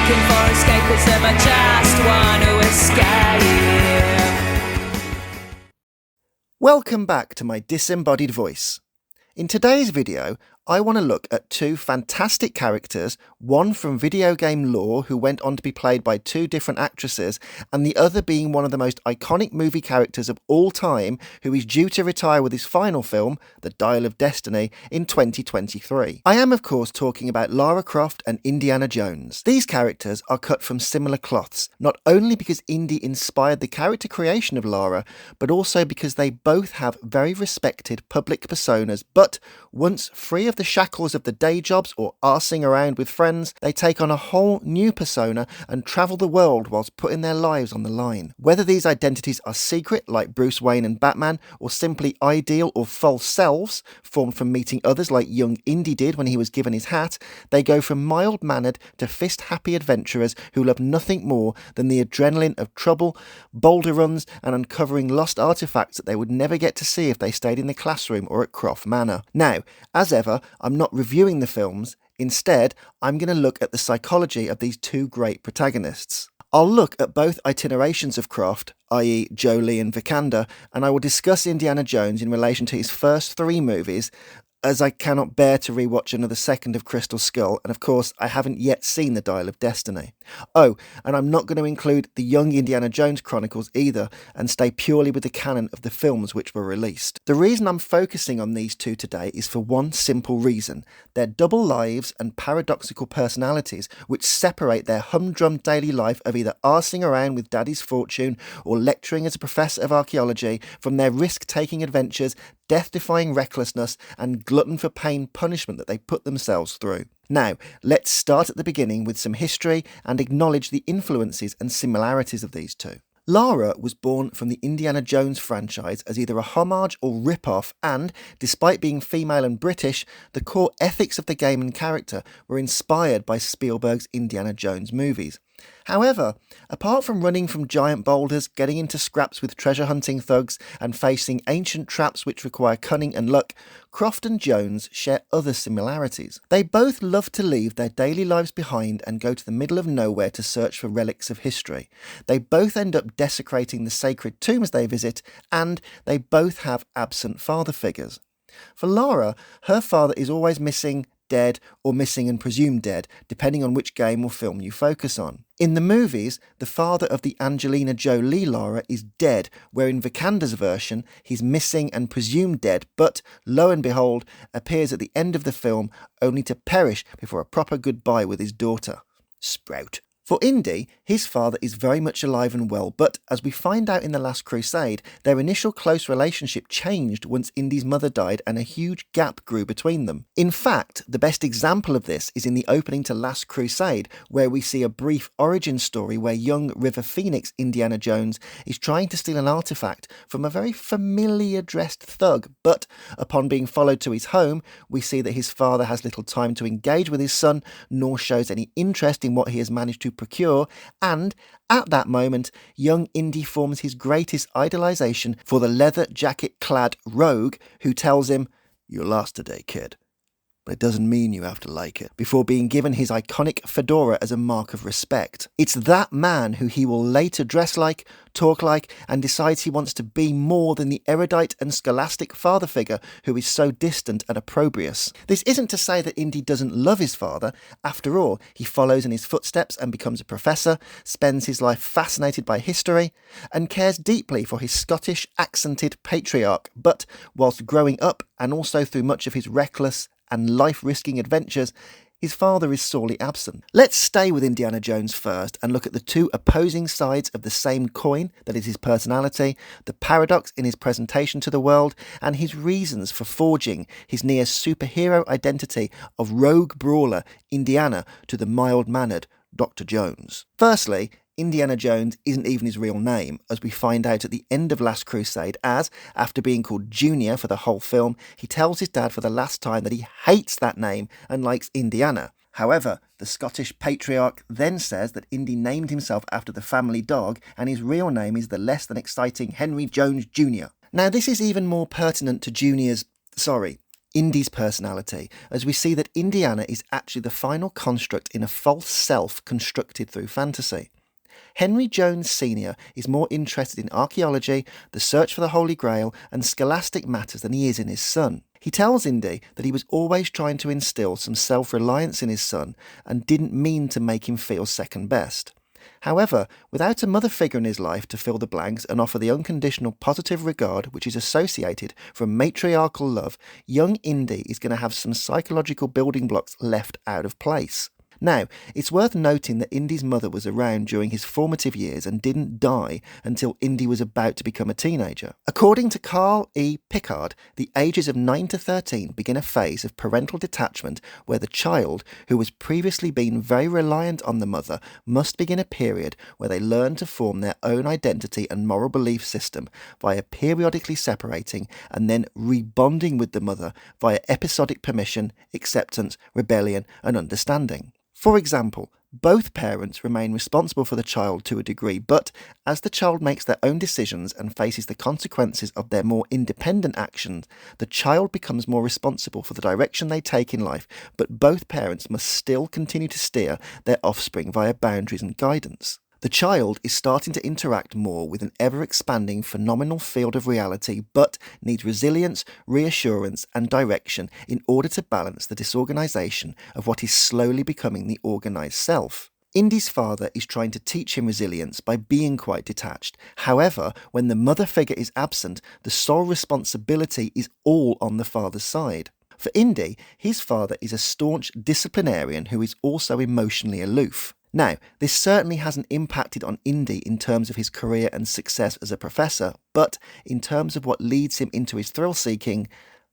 looking for escapism, I just want to escape. Welcome back to my disembodied voice. In today's video, I want to look at two fantastic characters, one from video game lore who went on to be played by two different actresses, and the other being one of the most iconic movie characters of all time who is due to retire with his final film, The Dial of Destiny, in 2023. I am of course talking about Lara Croft and Indiana Jones. These characters are cut from similar cloths, not only because Indy inspired the character creation of Lara, but also because they both have very respected public personas, but once free of the shackles of the day jobs or arsing around with friends, they take on a whole new persona and travel the world whilst putting their lives on the line. Whether these identities are secret, like Bruce Wayne and Batman, or simply ideal or false selves, formed from meeting others like young Indy did when he was given his hat, they go from mild-mannered to fist-happy adventurers who love nothing more than the adrenaline of trouble, boulder runs, and uncovering lost artifacts that they would never get to see if they stayed in the classroom or at Croft Manor. Now, as ever, I'm not reviewing the films. Instead, I'm going to look at the psychology of these two great protagonists. I'll look at both itinerations of Croft, i.e. Jolie and Vikander, and I will discuss Indiana Jones in relation to his first three movies, as I cannot bear to rewatch another second of Crystal Skull, and of course I haven't yet seen The Dial of Destiny. Oh, and I'm not going to include the Young Indiana Jones Chronicles either, and stay purely with the canon of the films which were released. The reason I'm focusing on these two today is for one simple reason: their double lives and paradoxical personalities which separate their humdrum daily life of either arsing around with daddy's fortune or lecturing as a professor of archaeology from their risk-taking adventures, death-defying recklessness, and glutton for pain punishment that they put themselves through. Now, let's start at the beginning with some history and acknowledge the influences and similarities of these two. Lara was born from the Indiana Jones franchise as either a homage or rip-off, and, despite being female and British, the core ethics of the game and character were inspired by Spielberg's Indiana Jones movies. However, apart from running from giant boulders, getting into scraps with treasure-hunting thugs, and facing ancient traps which require cunning and luck, Croft and Jones share other similarities. They both love to leave their daily lives behind and go to the middle of nowhere to search for relics of history. They both end up desecrating the sacred tombs they visit, and they both have absent father figures. For Lara, her father is always missing, dead, or missing and presumed dead, depending on which game or film you focus on. In the movies, the father of the Angelina Jolie Lara is dead, where in Vikander's version, he's missing and presumed dead, but, lo and behold, appears at the end of the film only to perish before a proper goodbye with his daughter. Sprout. For Indy, his father is very much alive and well, but as we find out in The Last Crusade, their initial close relationship changed once Indy's mother died and a huge gap grew between them. In fact, the best example of this is in the opening to Last Crusade, where we see a brief origin story where young River Phoenix Indiana Jones is trying to steal an artifact from a very familiar dressed thug, but upon being followed to his home, we see that his father has little time to engage with his son, nor shows any interest in what he has managed to procure, and at that moment, young Indy forms his greatest idolization for the leather jacket-clad rogue who tells him, "You're lost today, kid. But it doesn't mean you have to like it," before being given his iconic fedora as a mark of respect. It's that man who he will later dress like, talk like, and decides he wants to be more than the erudite and scholastic father figure who is so distant and opprobrious. This isn't to say that Indy doesn't love his father. After all, he follows in his footsteps and becomes a professor, spends his life fascinated by history, and cares deeply for his Scottish accented patriarch, but whilst growing up and also through much of his reckless and life-risking adventures, his father is sorely absent. Let's stay with Indiana Jones first and look at the two opposing sides of the same coin that is his personality, the paradox in his presentation to the world, and his reasons for forging his near-superhero identity of rogue brawler Indiana to the mild-mannered Dr. Jones. Firstly, Indiana Jones isn't even his real name, as we find out at the end of Last Crusade, as, after being called Junior for the whole film, he tells his dad for the last time that he hates that name and likes Indiana. However, the Scottish patriarch then says that Indy named himself after the family dog, and his real name is the less than exciting Henry Jones Jr. Now, this is even more pertinent to Indy's personality, as we see that Indiana is actually the final construct in a false self constructed through fantasy. Henry Jones Sr. is more interested in archaeology, the search for the Holy Grail, and scholastic matters than he is in his son. He tells Indy that he was always trying to instill some self-reliance in his son and didn't mean to make him feel second best. However, without a mother figure in his life to fill the blanks and offer the unconditional positive regard which is associated from matriarchal love, young Indy is going to have some psychological building blocks left out of place. Now, it's worth noting that Indy's mother was around during his formative years and didn't die until Indy was about to become a teenager. According to Carl E. Pickard, the ages of 9 to 13 begin a phase of parental detachment where the child, who has previously been very reliant on the mother, must begin a period where they learn to form their own identity and moral belief system via periodically separating and then rebonding with the mother via episodic permission, acceptance, rebellion, and understanding. For example, both parents remain responsible for the child to a degree, but as the child makes their own decisions and faces the consequences of their more independent actions, the child becomes more responsible for the direction they take in life, but both parents must still continue to steer their offspring via boundaries and guidance. The child is starting to interact more with an ever-expanding phenomenal field of reality, but needs resilience, reassurance, and direction in order to balance the disorganization of what is slowly becoming the organized self. Indy's father is trying to teach him resilience by being quite detached. However, when the mother figure is absent, the sole responsibility is all on the father's side. For Indy, his father is a staunch disciplinarian who is also emotionally aloof. Now, this certainly hasn't impacted on Indy in terms of his career and success as a professor, but in terms of what leads him into his thrill-seeking,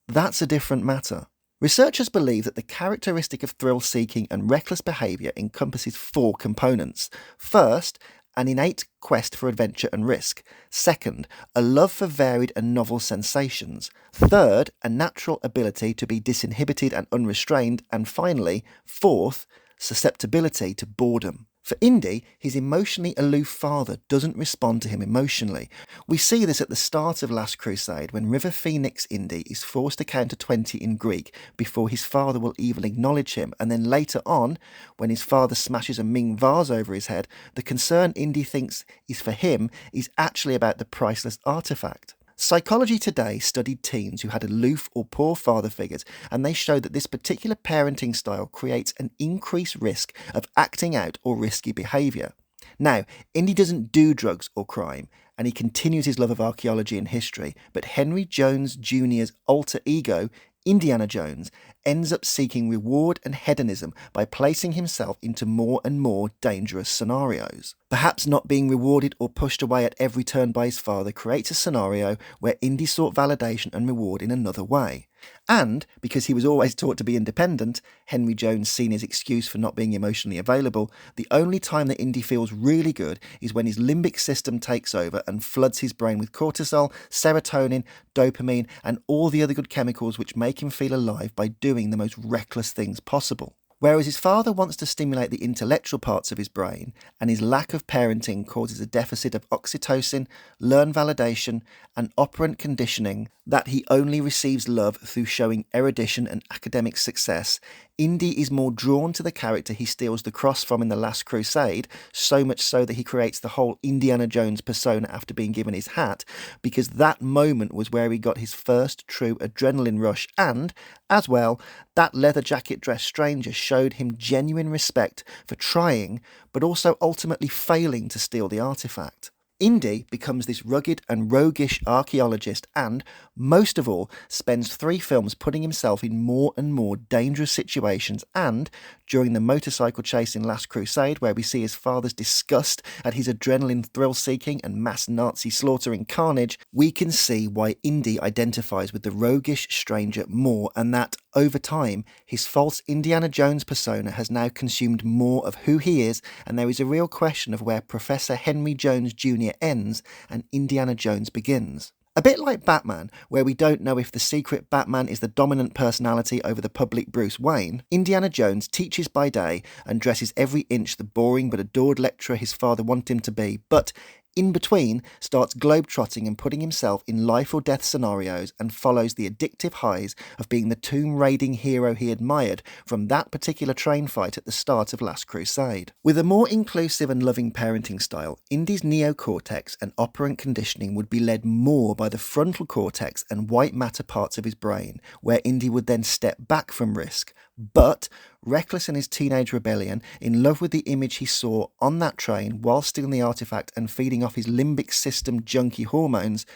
that's a different matter. Researchers believe that the characteristic of thrill-seeking and reckless behaviour encompasses 4 components. First, an innate quest for adventure and risk. Second, a love for varied and novel sensations. Third, a natural ability to be disinhibited and unrestrained. And finally, fourth, susceptibility to boredom. For Indy, his emotionally aloof father doesn't respond to him emotionally. We see this at the start of Last Crusade when River Phoenix Indy is forced to count to 20 in Greek before his father will even acknowledge him, and then later on, when his father smashes a Ming vase over his head, the concern Indy thinks is for him is actually about the priceless artifact. Psychology Today studied teens who had aloof or poor father figures, and they showed that this particular parenting style creates an increased risk of acting out or risky behaviour. Now, Indy doesn't do drugs or crime, and he continues his love of archaeology and history, but Henry Jones Jr.'s alter ego, Indiana Jones, ends up seeking reward and hedonism by placing himself into more and more dangerous scenarios. Perhaps not being rewarded or pushed away at every turn by his father creates a scenario where Indy sought validation and reward in another way. And, because he was always taught to be independent, Henry Jones Sr.'s excuse for not being emotionally available, the only time that Indy feels really good is when his limbic system takes over and floods his brain with cortisol, serotonin, dopamine, and all the other good chemicals which make him feel alive by doing the most reckless things possible. Whereas his father wants to stimulate the intellectual parts of his brain, and his lack of parenting causes a deficit of oxytocin, learned validation, and operant conditioning that he only receives love through showing erudition and academic success, Indy is more drawn to the character he steals the cross from in The Last Crusade, so much so that he creates the whole Indiana Jones persona after being given his hat, because that moment was where he got his first true adrenaline rush, and, as well, that leather jacket dressed stranger showed him genuine respect for trying, but also ultimately failing to steal the artifact. Indy becomes this rugged and roguish archaeologist and, most of all, spends 3 films putting himself in more and more dangerous situations, and, during the motorcycle chase in Last Crusade, where we see his father's disgust at his adrenaline thrill-seeking and mass Nazi slaughtering carnage, we can see why Indy identifies with the roguish stranger more, and that, over time, his false Indiana Jones persona has now consumed more of who he is, and there is a real question of where Professor Henry Jones Jr. ends and Indiana Jones begins. A bit like Batman, where we don't know if the secret Batman is the dominant personality over the public Bruce Wayne, Indiana Jones teaches by day and dresses every inch the boring but adored lecturer his father wanted him to be, but in between, starts globetrotting and putting himself in life or death scenarios and follows the addictive highs of being the tomb-raiding hero he admired from that particular train fight at the start of Last Crusade. With a more inclusive and loving parenting style, Indy's neocortex and operant conditioning would be led more by the frontal cortex and white matter parts of his brain, where Indy would then step back from risk. But, reckless in his teenage rebellion, in love with the image he saw on that train while stealing the artifact and feeding off his limbic system junkie hormones,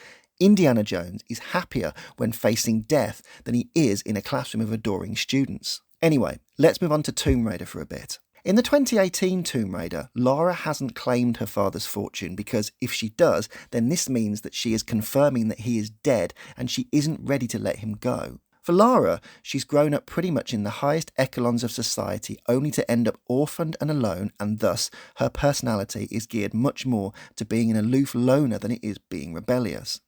Indiana Jones is happier when facing death than he is in a classroom of adoring students. Anyway, let's move on to Tomb Raider for a bit. In the 2018 Tomb Raider, Lara hasn't claimed her father's fortune because if she does, then this means that she is confirming that he is dead and she isn't ready to let him go. For Lara, she's grown up pretty much in the highest echelons of society only to end up orphaned and alone, and thus her personality is geared much more to being an aloof loner than it is being rebellious.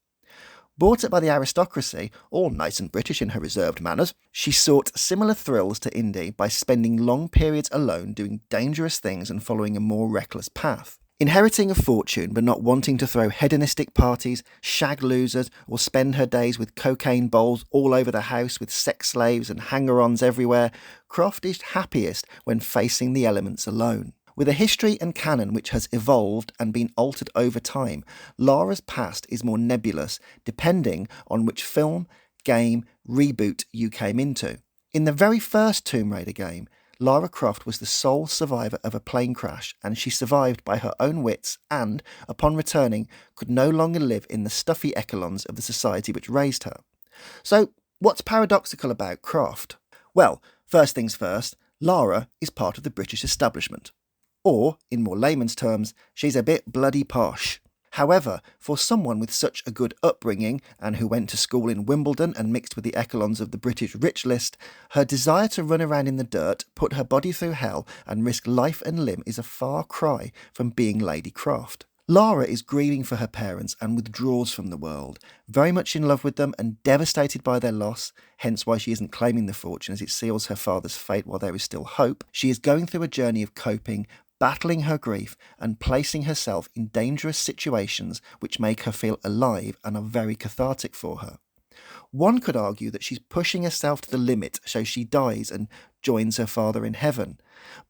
Brought up by the aristocracy, all nice and British in her reserved manners, she sought similar thrills to Indy by spending long periods alone doing dangerous things and following a more reckless path. Inheriting a fortune but not wanting to throw hedonistic parties, shag losers, or spend her days with cocaine bowls all over the house with sex slaves and hanger-ons everywhere, Croft is happiest when facing the elements alone. With a history and canon which has evolved and been altered over time, Lara's past is more nebulous depending on which film, game, reboot you came into. In the very first Tomb Raider game, Lara Croft was the sole survivor of a plane crash, and she survived by her own wits and, upon returning, could no longer live in the stuffy echelons of the society which raised her. So, what's paradoxical about Croft? Well, first things first, Lara is part of the British establishment. Or, in more layman's terms, she's a bit bloody posh. However, for someone with such a good upbringing and who went to school in Wimbledon and mixed with the echelons of the British rich list, her desire to run around in the dirt, put her body through hell and risk life and limb is a far cry from being Lady Croft. Lara is grieving for her parents and withdraws from the world, very much in love with them and devastated by their loss, hence why she isn't claiming the fortune as it seals her father's fate while there is still hope. She is going through a journey of coping, battling her grief and placing herself in dangerous situations which make her feel alive and are very cathartic for her. One could argue that she's pushing herself to the limit so she dies and joins her father in heaven.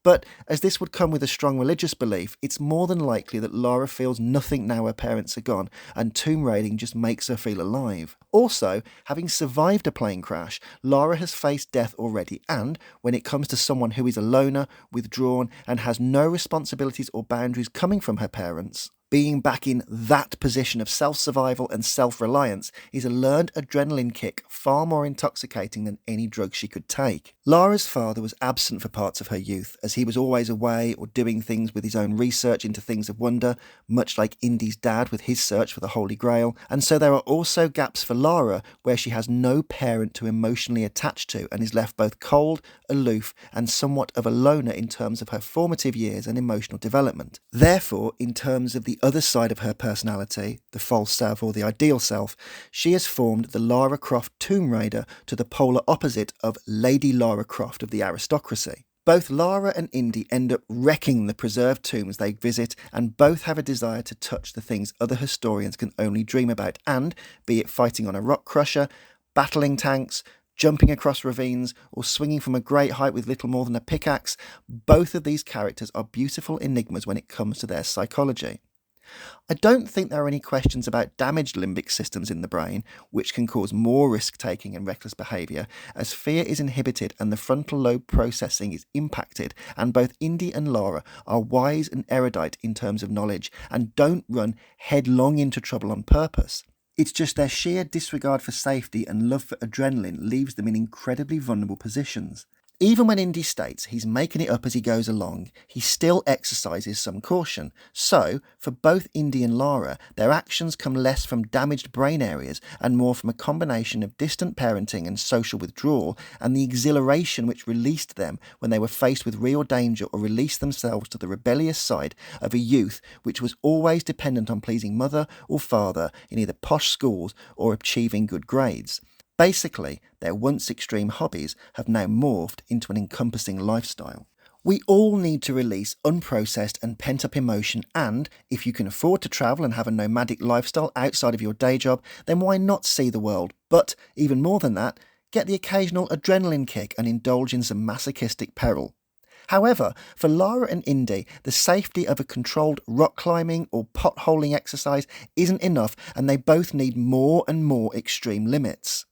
But as this would come with a strong religious belief, it's more than likely that Lara feels nothing now her parents are gone, and tomb raiding just makes her feel alive. Also, having survived a plane crash, Lara has faced death already, and when it comes to someone who is a loner, withdrawn, and has no responsibilities or boundaries coming from her parents, being back in that position of self-survival and self-reliance is a learned adrenaline kick far more intoxicating than any drug she could take. Lara's father was absent for parts of her youth, as he was always away or doing things with his own research into things of wonder, much like Indy's dad with his search for the Holy Grail, and so there are also gaps for Lara where she has no parent to emotionally attach to and is left both cold, aloof, and somewhat of a loner in terms of her formative years and emotional development. Therefore, in terms of the other side of her personality, the false self or the ideal self, she has formed the Lara Croft Tomb Raider to the polar opposite of Lady Lara Croft of the aristocracy. Both Lara and Indy end up wrecking the preserved tombs they visit, and both have a desire to touch the things other historians can only dream about, and, be it fighting on a rock crusher, battling tanks, jumping across ravines, or swinging from a great height with little more than a pickaxe, both of these characters are beautiful enigmas when it comes to their psychology. I don't think there are any questions about damaged limbic systems in the brain, which can cause more risk-taking and reckless behaviour, as fear is inhibited and the frontal lobe processing is impacted, and both Indy and Lara are wise and erudite in terms of knowledge, and don't run headlong into trouble on purpose. It's just their sheer disregard for safety and love for adrenaline leaves them in incredibly vulnerable positions. Even when Indy states he's making it up as he goes along, he still exercises some caution. So, for both Indy and Lara, their actions come less from damaged brain areas and more from a combination of distant parenting and social withdrawal and the exhilaration which released them when they were faced with real danger or released themselves to the rebellious side of a youth which was always dependent on pleasing mother or father in either posh schools or achieving good grades. Basically, their once extreme hobbies have now morphed into an encompassing lifestyle. We all need to release unprocessed and pent-up emotion, and if you can afford to travel and have a nomadic lifestyle outside of your day job, then why not see the world? But even more than that, get the occasional adrenaline kick and indulge in some masochistic peril. However, for Lara and Indy, the safety of a controlled rock climbing or potholing exercise isn't enough, and they both need more and more extreme limits.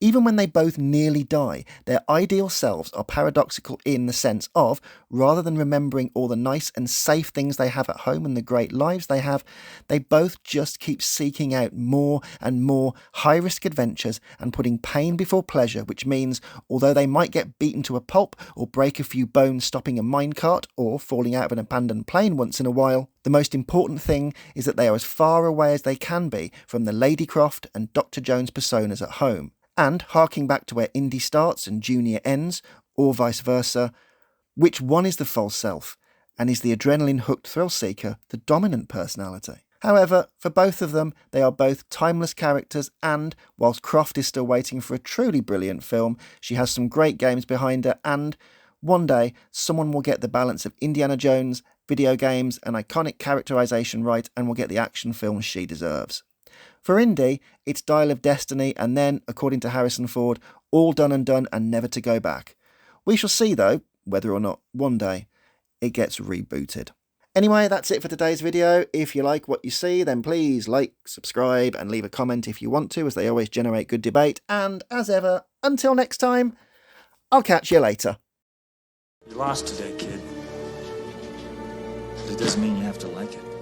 Even when they both nearly die, their ideal selves are paradoxical in the sense of, rather than remembering all the nice and safe things they have at home and the great lives they have, they both just keep seeking out more and more high-risk adventures and putting pain before pleasure, which means, although they might get beaten to a pulp or break a few bones stopping a minecart or falling out of an abandoned plane once in a while, the most important thing is that they are as far away as they can be from the Lady Croft and Dr. Jones personas at home. And, harking back to where Indy starts and Junior ends, or vice versa, which one is the false self, and is the adrenaline-hooked thrill-seeker the dominant personality? However, for both of them, they are both timeless characters, and, whilst Croft is still waiting for a truly brilliant film, she has some great games behind her, and one day, someone will get the balance of Indiana Jones, video games, and iconic characterization right, and will get the action film she deserves. For Indy, it's Dial of Destiny and then, according to Harrison Ford, all done and done and never to go back. We shall see, though, whether or not one day it gets rebooted. Anyway, that's it for today's video. If you like what you see, then please like, subscribe and leave a comment if you want to, as they always generate good debate. And as ever, until next time, I'll catch you later. You lost today, kid. But it doesn't mean you have to like it.